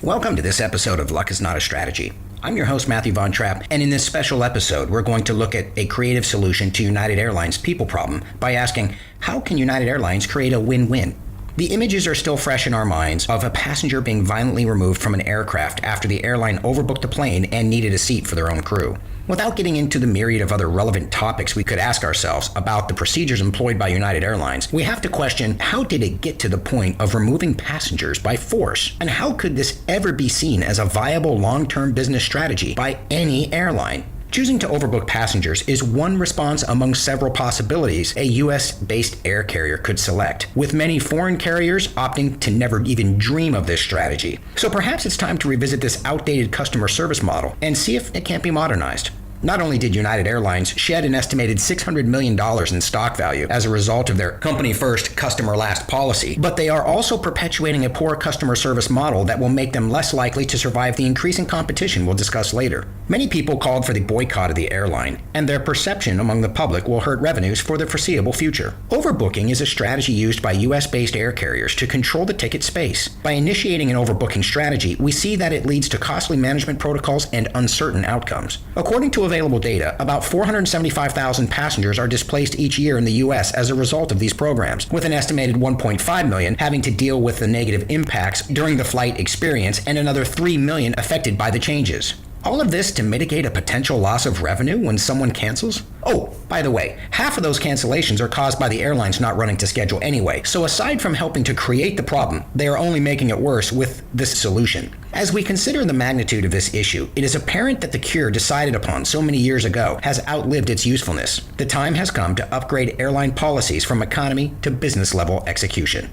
Welcome to this episode of Luck is Not a Strategy. I'm your host, Matthew Von Trapp, and in this special episode, we're going to look at a creative solution to United Airlines' people problem by asking, how can United Airlines create a win-win? The images are still fresh in our minds of a passenger being violently removed from an aircraft after the airline overbooked the plane and needed a seat for their own crew. Without getting into the myriad of other relevant topics we could ask ourselves about the procedures employed by United Airlines, we have to question, how did it get to the point of removing passengers by force? And how could this ever be seen as a viable long-term business strategy by any airline? Choosing to overbook passengers is one response among several possibilities a U.S.-based air carrier could select, with many foreign carriers opting to never even dream of this strategy. So perhaps it's time to revisit this outdated customer service model and see if it can't be modernized. Not only did United Airlines shed an estimated $600 million in stock value as a result of their company-first, customer-last policy, but they are also perpetuating a poor customer service model that will make them less likely to survive the increasing competition we'll discuss later. Many people called for the boycott of the airline, and their perception among the public will hurt revenues for the foreseeable future. Overbooking is a strategy used by U.S.-based air carriers to control the ticket space. By initiating an overbooking strategy, we see that it leads to costly management protocols and uncertain outcomes. According to available data, about 475,000 passengers are displaced each year in the U.S. as a result of these programs, with an estimated 1.5 million having to deal with the negative impacts during the flight experience and another 3 million affected by the changes. All of this to mitigate a potential loss of revenue when someone cancels? Oh, by the way, half of those cancellations are caused by the airlines not running to schedule anyway, so aside from helping to create the problem, they are only making it worse with this solution. As we consider the magnitude of this issue, it is apparent that the cure decided upon so many years ago has outlived its usefulness. The time has come to upgrade airline policies from economy to business level execution.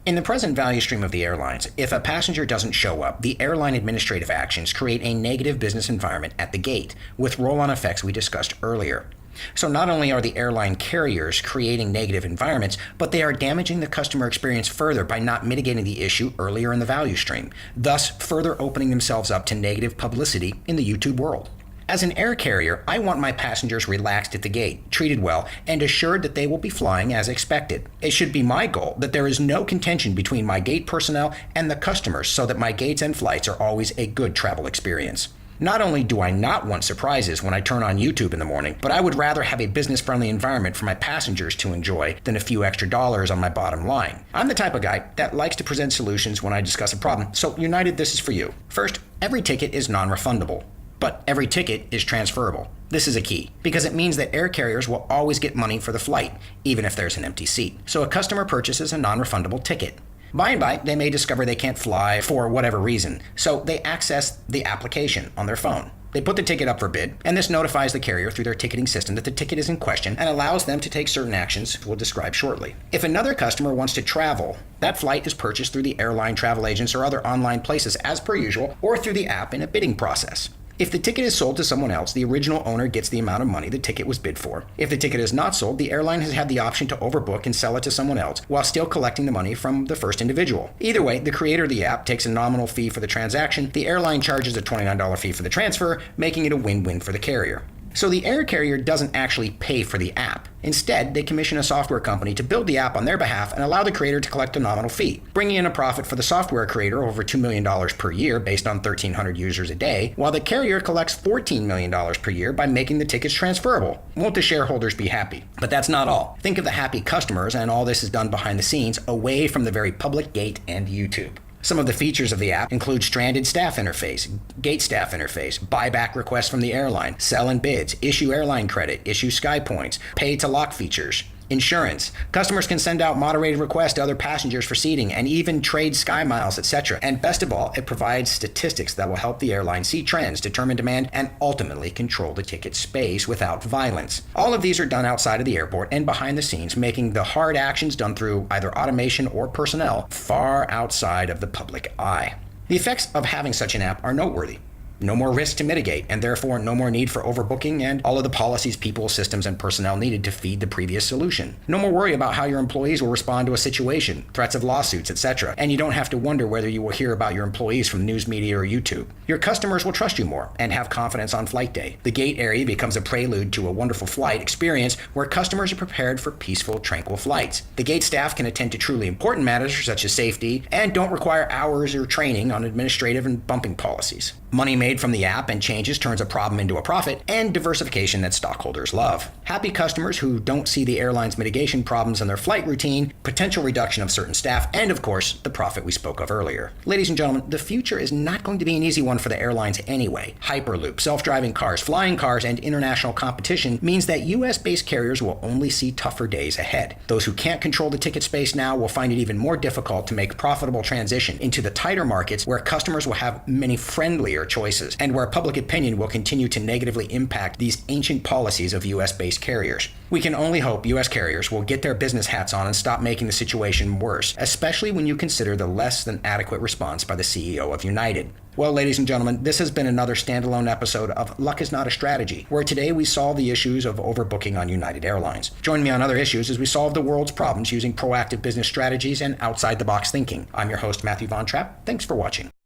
In the present value stream of the airlines, if a passenger doesn't show up, the airline administrative actions create a negative business environment at the gate, with roll-on effects we discussed earlier. So not only are the airline carriers creating negative environments, but they are damaging the customer experience further by not mitigating the issue earlier in the value stream, thus further opening themselves up to negative publicity in the YouTube world. As an air carrier, I want my passengers relaxed at the gate, treated well, and assured that they will be flying as expected. It should be my goal that there is no contention between my gate personnel and the customers so that my gates and flights are always a good travel experience. Not only do I not want surprises when I turn on YouTube in the morning, but I would rather have a business-friendly environment for my passengers to enjoy than a few extra dollars on my bottom line. I'm the type of guy that likes to present solutions when I discuss a problem, so United, this is for you. First, every ticket is non-refundable. But every ticket is transferable. This is a key, because it means that air carriers will always get money for the flight, even if there's an empty seat. So a customer purchases a non-refundable ticket. By and by, they may discover they can't fly for whatever reason, so they access the application on their phone. They put the ticket up for bid, and this notifies the carrier through their ticketing system that the ticket is in question and allows them to take certain actions we'll describe shortly. If another customer wants to travel, that flight is purchased through the airline, travel agents, or other online places as per usual, or through the app in a bidding process. If the ticket is sold to someone else, the original owner gets the amount of money the ticket was bid for. If the ticket is not sold, the airline has had the option to overbook and sell it to someone else while still collecting the money from the first individual. Either way, the creator of the app takes a nominal fee for the transaction, the airline charges a $29 fee for the transfer, making it a win-win for the carrier. So the air carrier doesn't actually pay for the app. Instead, they commission a software company to build the app on their behalf and allow the creator to collect a nominal fee, bringing in a profit for the software creator over $2 million per year based on 1,300 users a day, while the carrier collects $14 million per year by making the tickets transferable. Won't the shareholders be happy? But that's not all. Think of the happy customers, and all this is done behind the scenes, away from the very public gate and YouTube. Some of the features of the app include stranded staff interface, gate staff interface, buyback requests from the airline, sell and bids, issue airline credit, issue sky points, pay to lock features, insurance. Customers can send out moderated requests to other passengers for seating and even trade sky miles, etc. And best of all, it provides statistics that will help the airline see trends, determine demand, and ultimately control the ticket space without violence. All of these are done outside of the airport and behind the scenes, making the hard actions done through either automation or personnel far outside of the public eye. The effects of having such an app are noteworthy. No more risk to mitigate, and therefore no more need for overbooking and all of the policies, people, systems, and personnel needed to feed the previous solution. No more worry about how your employees will respond to a situation, threats of lawsuits, etc., and you don't have to wonder whether you will hear about your employees from news media or YouTube. Your customers will trust you more and have confidence on flight day. The gate area becomes a prelude to a wonderful flight experience where customers are prepared for peaceful, tranquil flights. The gate staff can attend to truly important matters such as safety and don't require hours or training on administrative and bumping policies. Money made from the app and changes turns a problem into a profit, and diversification that stockholders love. Happy customers who don't see the airline's mitigation problems in their flight routine, potential reduction of certain staff, and of course, the profit we spoke of earlier. Ladies and gentlemen, the future is not going to be an easy one for the airlines anyway. Hyperloop, self-driving cars, flying cars, and international competition means that US-based carriers will only see tougher days ahead. Those who can't control the ticket space now will find it even more difficult to make profitable transition into the tighter markets where customers will have many friendlier choices, and where public opinion will continue to negatively impact these ancient policies of US-based carriers. We can only hope US carriers will get their business hats on and stop making the situation worse, especially when you consider the less than adequate response by the CEO of United. Well, ladies and gentlemen, this has been another standalone episode of Luck is Not a Strategy, where today we solve the issues of overbooking on United Airlines. Join me on other issues as we solve the world's problems using proactive business strategies and outside-the-box thinking. I'm your host, Matthew Von Trapp. Thanks for watching.